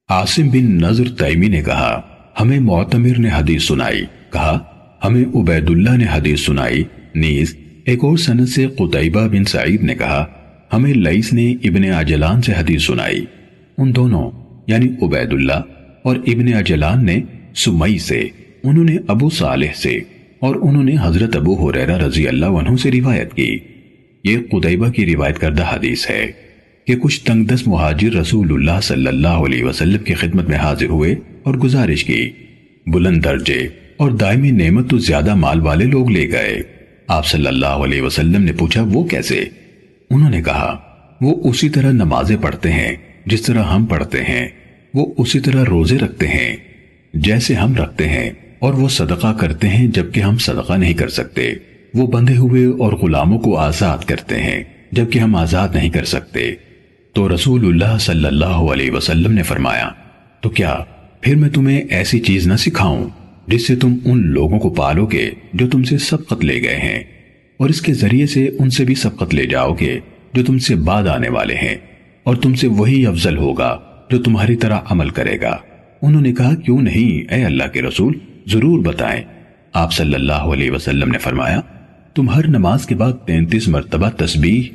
عاصم بن نضر تیمی نے کہا ہمیں معتمر نے حدیث سنائی، کہا ہمیں عبید اللہ نے حدیث سنائی، نیز ایک اور سند سے قتیبہ بن سعید نے کہا ہمیں لیث نے ابن عجلان سے حدیث سنائی۔ ان دونوں یعنی عبید اللہ اور ابن عجلان نے سمی سے، انہوں نے ابو صالح سے، اور انہوں نے حضرت ابو ہریرہ رضی اللہ عنہ سے روایت کی۔ یہ قتیبہ کی روایت کردہ حدیث ہے کہ کچھ تنگ دست مہاجر رسول اللہ صلی اللہ علیہ وسلم کی خدمت میں حاضر ہوئے اور گزارش کی، بلند درجے اور دائمی نعمت تو زیادہ مال والے لوگ لے گئے۔ آپ صلی اللہ علیہ وسلم نے پوچھا وہ کیسے؟ انہوں نے کہا وہ اسی طرح نمازیں پڑھتے ہیں جس طرح ہم پڑھتے ہیں، وہ اسی طرح روزے رکھتے ہیں جیسے ہم رکھتے ہیں، اور وہ صدقہ کرتے ہیں جبکہ ہم صدقہ نہیں کر سکتے، وہ بندھے ہوئے اور غلاموں کو آزاد کرتے ہیں جبکہ ہم آزاد نہیں کر سکتے۔ تو رسول اللہ صلی اللہ علیہ وسلم نے فرمایا تو کیا پھر میں تمہیں ایسی چیز نہ سکھاؤں جس سے تم ان لوگوں کو پالو گے جو تم سے سبقت لے گئے ہیں، اور اس کے ذریعے سے ان سے بھی سبقت لے جاؤ گے جو تم سے بعد آنے والے ہیں، اور تم سے وہی افضل ہوگا جو تمہاری طرح عمل کرے گا۔ انہوں نے کہا کیوں نہیں اے اللہ کے رسول، ضرور بتائیں۔ آپ صلی اللہ علیہ وسلم نے فرمایا تم ہر نماز کے بعد 33 مرتبہ تسبیح،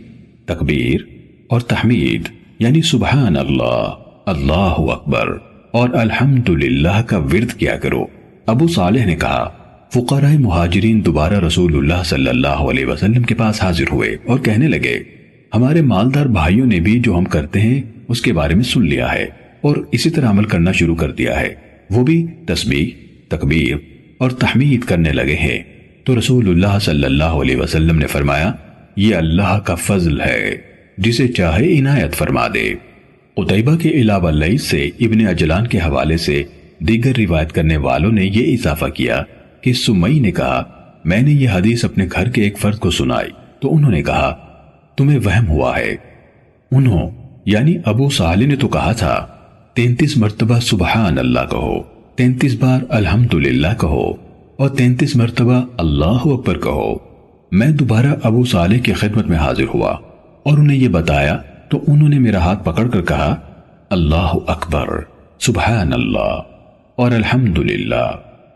تکبیر اور تحمید یعنی سبحان اللہ، اللہ اکبر اور الحمدللہ کا ورد کیا کرو۔ ابو صالح نے کہا فقراء مہاجرین دوبارہ رسول اللہ صلی اللہ علیہ وسلم کے پاس حاضر ہوئے اور کہنے لگے ہمارے مالدار بھائیوں نے بھی جو ہم کرتے ہیں اس کے بارے میں سن لیا ہے اور اسی طرح عمل کرنا شروع کر دیا ہے، وہ بھی تسبیح، تکبیر اور تحمید کرنے لگے ہیں۔ تو رسول اللہ صلی اللہ علیہ وسلم نے فرمایا یہ اللہ کا فضل ہے، جسے چاہے عنایت فرما دے۔ قتیبہ کے علاوہ لیث سے ابن عجلان کے حوالے سے دیگر روایت کرنے والوں نے یہ اضافہ کیا کہ سمی نے کہا میں نے یہ حدیث اپنے گھر کے ایک فرد کو سنائی تو انہوں نے کہا تمہیں وہم ہوا ہے۔ انہوں یعنی ابو صالح نے تو کہا تھا 33 مرتبہ سبحان اللہ کہو، 33 بار الحمدللہ کہو اور 33 مرتبہ اللہ اکبر کہو۔ میں دوبارہ ابو صالح کی خدمت میں حاضر ہوا اور انہیں یہ بتایا تو انہوں نے میرا ہاتھ پکڑ کر کہا اللہ اکبر، سبحان اللہ اور الحمدللہ،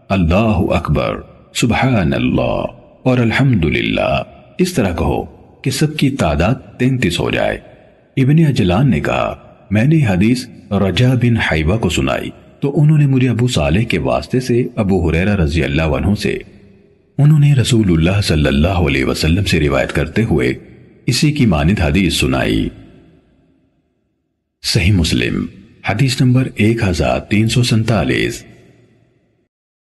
اللہ اکبر، سبحان اللہ اور الحمدللہ، اس طرح کہو کہ سب کی تعداد 33 ہو جائے۔ ابن عجلان نے کہا میں نے حدیث رجا بن حیوہ کو سنائی تو انہوں نے مجھے ابو صالح کے واسطے سے ابو ہریرہ رضی اللہ عنہ سے، انہوں نے رسول اللہ صلی اللہ علیہ وسلم سے روایت کرتے ہوئے اسی کی مانند حدیث سنائی۔ صحیح مسلم حدیث نمبر 1347۔